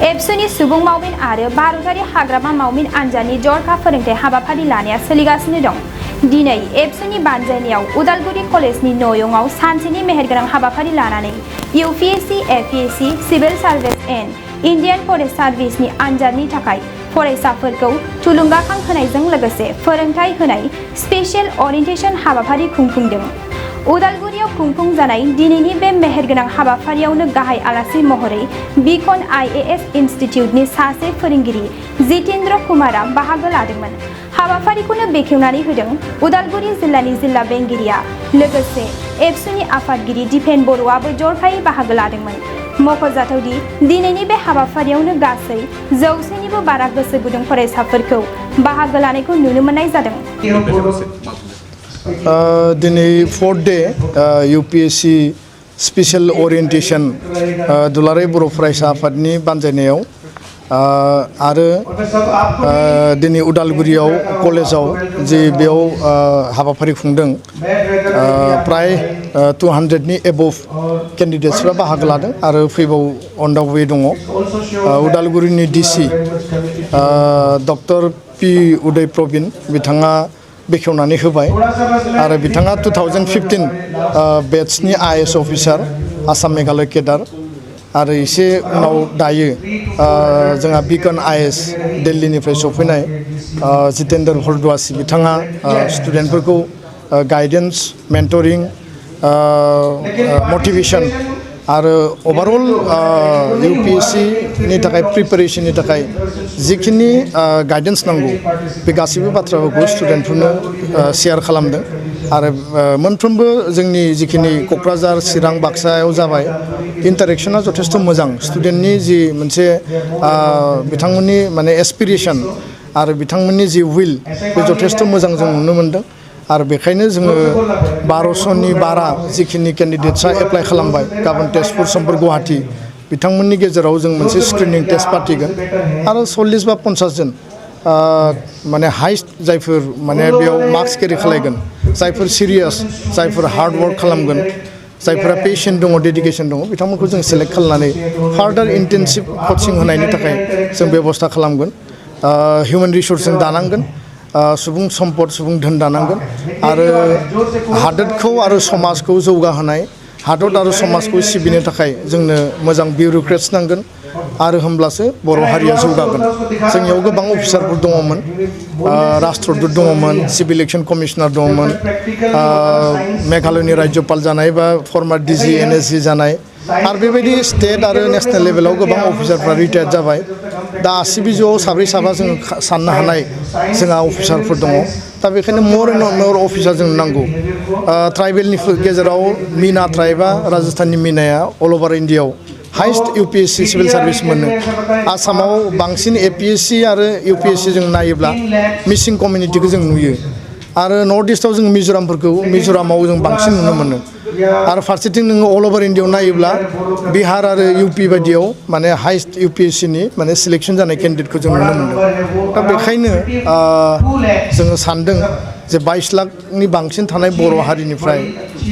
एबसुनि सुबुं मावमिन आरो भारतारि हाग्रामा मावमिन आनजादनि जर'ख फोरोंथाय हाबाफारि लानाया सोलिगासिनो दं। दिनै एबसुनि बानजायनायाव उदालगुरि कलेजनि न'यंआव सानसेनि मेहेरगोनां हाबाफारि लानानै UPSC, APSC, civil service and Indian forest सार्भिसनि आनजादनि थाखाय फरायसाफोरखौ थुलुंगाखां होनायजों लोगोसे फोरोंथाय होनाय स्पेशल ओरिएन्टेशन हाबाफारि खुंफुंदों। उदालगुरियाव खुंफुंजानाय दिनैनि बे मेहेरगोनां हाबाफारियावनो गाहाय आलासि महरै बीकन आईएएस इनस्टिट्यूटनि सासे फोरोंगिरि जितेन्द्र कुमारा बाहागो लादोंमोन। हाबाफारिखौनो बेखेवनानै होदों उदालगुरि जिल्लानि जिल्ला बेंगिरिया। लोगोसे एबसुनि आफादगिरि दिपेन बर'आबो जर'खायै बाहागो लादोंमोन। मख'जाथावदि दिनैनि बे हाबाफारियावनो गासै 100निबो बारा गोसो गुदुं फरायसाफोरखौ बाहागो लानायखौ नुनो मोननाय जादों। दिनै 4th day UPSC special orientation दुलाराय बर' फरायसा आफादनि बानजायनायाव आरो दिनै उदालगुरियाव कलेजाव जे बेयाव हाबाफारि खुंदों प्राय 200नि एबभ केन्डिडेट्सफ्रा बाहागो लादों आरो फैबाव अन दा वे दङ। उदालगुरिनि DC doctor P Uday Prabin बिथाङा बेखेवनानै होबाय आरो बिथाङा 2015 बेट्सनि IAS officer Assam Meghalaya cadre आरो एसे उनाव दायो जोंहा बीकन आईएएस दिल्लीनिफ्राय सफैनाय जितेन्द्र भरद्वाज बिथाङा स्टुडेन्टफोरखौ गाइडेन्स मेन्टरिं मटिवेशन आरो ओभारअल यूपीएससी नि थाखाय प्रिपारेशननि थाखाय जिखिनि गाइडेन्स नांगौ बे गासैबो बाथ्राफोरखौ स्टुडेन्टफोरनो शेयार खालामदों आरो मोनफ्रोमबो जोंनि जिखिनि क'क्राझार चिरां बाक्सायाव जाबाय इन्टारेक्शना जथेस्थ' मोजां। स्टुडेन्टनि जि मोनसे बिथांमोननि माने एसपिरेशन आरो बिथांमोननि जि उइल बे जथेस्थ' मोजां जों नुनो मोनदों आरो बेखायनो जोङो 1200नि बारा जिखिनि केन्डिडेट्सआ एप्लाइ खालामबाय गाबोन तेजपुर समफोर गुवाहाटी बिथांमोननि गेजेराव जों मोनसे स्क्रिनिं टेस्ट पार्टिगोन आरो 40 बा 50 जन माने हाइस्ट जायफोर माने बेयाव मार्क्स केरि खालामगोन जायफोर सिरियास जायफोर हार्ड वर्क खालामगोन जायफोरा पेशेन्ट दङ डेडिकेशन दङ बिथांमोनखौ जों सेलेक्ट खालामनानै फार्दार इन्टेनसिभ कचिं होनायनि थाखाय जों बेबस्था खालामगोन। हिउमेन रिसोर्स जों दानांगोन सुबुं सम्पद सुबुं धोन दानांगोन आरो हादोरखौ आरो समाजखौ जौगाहोनाय हादर आरो समाजखौ सिबिनो थाखाय जोंनो मोजां बिउरोक्रेट्स नांगोन आरो होमब्लासो बर' हारिया जौगागोन। जोंनियाव गोबां अफिसारफोर दङमोन राष्ट्रदूत दङमोन सिभिल इलेक्शन कमिशनार दङमोन मेघालयनि राज्यपाल जानाय बा फर्मार डिजी एनएसजी जानाय आरो बेबायदि स्टेट आरो नेशनेल लेभेलाव गोबां अफिसारफ्रा रिटायार्ड जाबाय। दा आसिबिजोआव साब्रै साबा जों साननो हानाय जोंहा अफिसारफोर दङ। दा बेखायनो मोर एन्ड मोर अफिसार जों नांगौ। ट्राइबेलनि गेजेराव मीना ट्राइबा राजस्थाननि मीनाया अल ओभार इन्डियायाव हाइस्ट यूपीएससी सिविल सार्भिस मोनो। आसामाव बांसिन एपीएससी आरो यूपीएससी जों नायोब्ला मिसिं कमिउनिटिखौ जों नुयो आरो नर्थ इस्टआव जों मिजोरामाव जों बांसिन नुनो मोनो आरो फारसेथिं नोङो अल ओभार इन्डियायाव नायोब्ला बिहार आरो यूपी बायदियाव माने हाइस्ट यूपीएससीनि माने सिलेक्शन जानाय केन्डिडेटखौ जों नुनो मोनदों। दा बेखायनो जोङो सानदों जे 22 लाखनि बांसिन थानाय बर' हारिनिफ्राय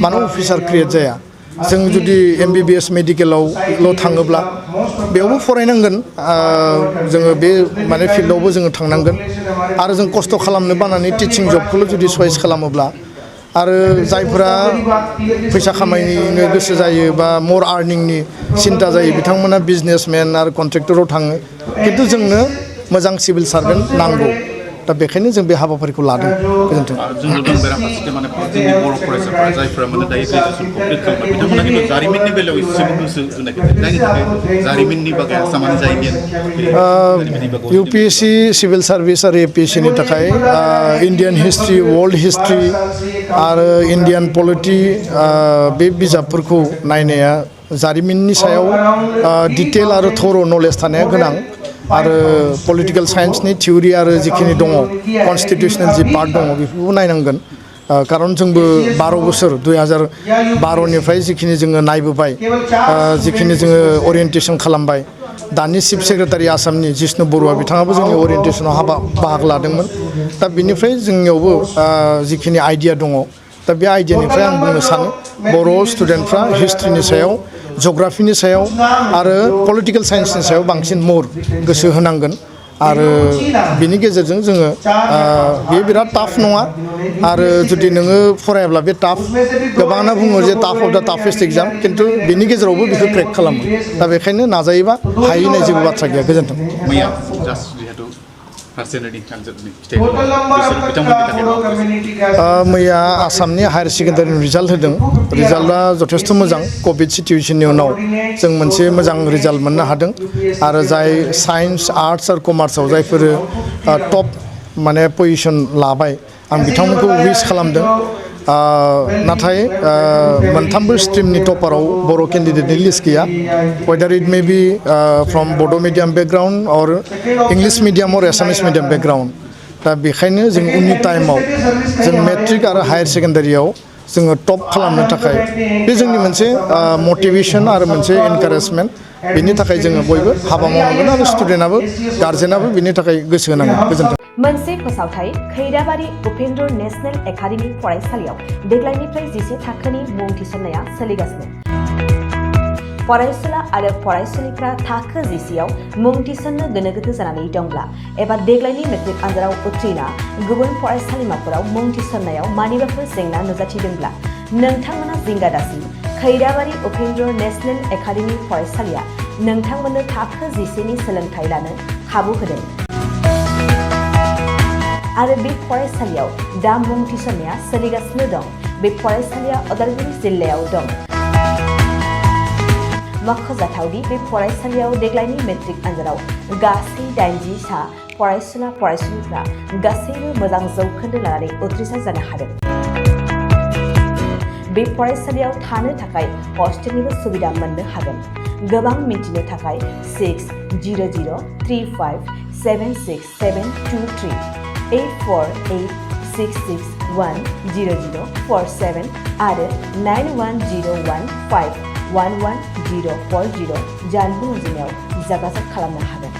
मानो अफिसार क्रिएट जाया। जों जुदि एमबीबीएस मेडिकेलावल' थाङोब्ला बेयावबो फरायनांगोन जोङो बे माने फिल्डआवबो जोङो थांनांगोन आरो जों खस्थ' खालामनो बानानै टिचिं जबखौल' जुदि चয়েस खालामोब्ला आरो जायफोरा फैसा खामायनो गोसो जायो बा मोर आर्निंनि सिन्था जायो बिथांमोना बिजनेसमेन आरो कन्ट्रेक्टराव थाङो खिन्थु जोंनो मोजां सिभिल सार्भेन्ट नांगौ। दा बेखायनो जों बे हाबाफारिखौ लादों। गोजोन्थों। यूपीएससी सिविल सार्भिस आरो एपीएससीनि थाखाय इन्डियान हिस्ट्री वर्ल्ड हिस्ट्री आरो इन्डियान पलिटि बे बिजाबफोरखौ नायनाया जारिमिननि सायाव डिटेल आरो थर' नलेज थानाया गोनां आरो पलिटिकल साइन्सनि थिउरि आरो जिखिनि दङ कन्स्टिटिउसनेल जि पार्ट दङ बेफोरखौ नायनांगोन कारन जोंबो 12 बोसोर 2012निफ्राय जिखिनि जोङो नायबोबाय जिखिनि जोङो ओरिएन्टेशन खालामबाय दानि चिफ सेक्रेटारि आसामनि जिष्णु बरुवा बिथाङाबो जोंनि ओरिएन्टेशनाव बाहागो लादोंमोन। दा बिनिफ्राय जोंनियावबो जिखिनि आइडिया दङ दा बे आइडियानिफ्राय आं बुंनो सानो बर' स्टुडेन्टफ्रा हिस्ट्रिनि सायाव जग्राफिनि सायाव आरो पलिटिकेल साइन्सनि सायाव बांसिन मोर गोसो होनांगोन आरो बिनि गेजेरजों जोङो बे बिराद टाफ नङा आरो जुदि नोङो फरायाब्ला बे टाफ गोबाङानो बुङो जे टाफ अफ दा टाफेस्ट एग्जाम खिन्थु बिनि गेजेरावबो बेखौ क्रेक खालामो दा बेखायनो नाजायोबा हायो होननाय जेबो बाथ्रा गैया गोजोन्थों मैया जास्ट जिहेतु फार्सेनारि आनजादनि फिथाइ बिथांमोननि मैया आसामनि हायार सेकेन्डारिनि रिजाल्ट होदों रिजाल्टआ जथेस्थ' मोजां कभिड सिटुवेसननि उनाव जों मोनसे मोजां रिजाल्ट मोननो हादों आरो जाय साइन्स आर्ट्स आरो कमार्सआव जायफोर टप माने पजिसन लाबाय आं बिथांमोनखौ उइस खालामदों नाथाय मोनथामबो स्ट्रिमनि टपाराव बर' केन्डिडेटनि लिस्ट गैया weather it may B from बड' मिडियाम बेकग्राउन्ड अर इंलिश मिडियाम अर एसामिस मिडियाम बेकग्राउन्ड दा बेखायनो जों उननि टाइमाव जों मेट्रिक आरो हायार सेकेन्डारियाव जोङो टप खालामनो थाखाय बे जोंनि मोनसे मटिभेसन आरो मोनसे एनकारेजमेन्ट बेनि थाखाय जोङो बयबो हाबा मावनांगोन आरो स्टुडेन्टआबो गार्जेनाबो बिनि थाखाय गोसो होनांगोन गोजोन्थों मोनसे फोसावथाय खैराबारि उपेन्द्र नेशनेल एकाडेमि फरायसालियाव देग्लायनिफ्राय 10 थाखोनि मुं थिसननाया सोलिगासिनो फरायसुला आरो फरायसुलिफ्रा थाखो 10आव मुं थिसननो गोनो गोथो जानानै दंब्ला एबा देग्लायनि मेट्रिक आनजादाव उथ्रिना गुबुन फरायसालिमाफोराव मुं थिसननायाव मानिबाफोर जेंना नुजाथिदोंब्ला नोंथांमोना जिंगा दासि खैराबारि उपेन्द्र नेशनेल एकाडेमि फरायसालिया नोंथांमोननो थाखो 10नि सोलोंथाइ लानो खाबु होदों आरो बे फरायसालियाव दा मुं थिसननाया सोलिगासिनो दं बे फरायसालिया उदालगुरि जिल्लायाव दं मख'जाथावदि बे फरायसालियाव देग्लायनि मेट्रिक आनजादाव गासै 80 सा फरायसुला फरायसुलिफ्रा गासैबो मोजां जौखोन्दो लानानै उथ्रिसार जानो हादों बे फरायसालियाव थानो थाखाय हस्टेलनिबो सुबिदा मोननो हागोन गोबां मिन्थिनो थाखाय 600035767223 84866100047 आरो 9101511040 जानबुं अनजिमायाव जागाजाग खालामनो हागोन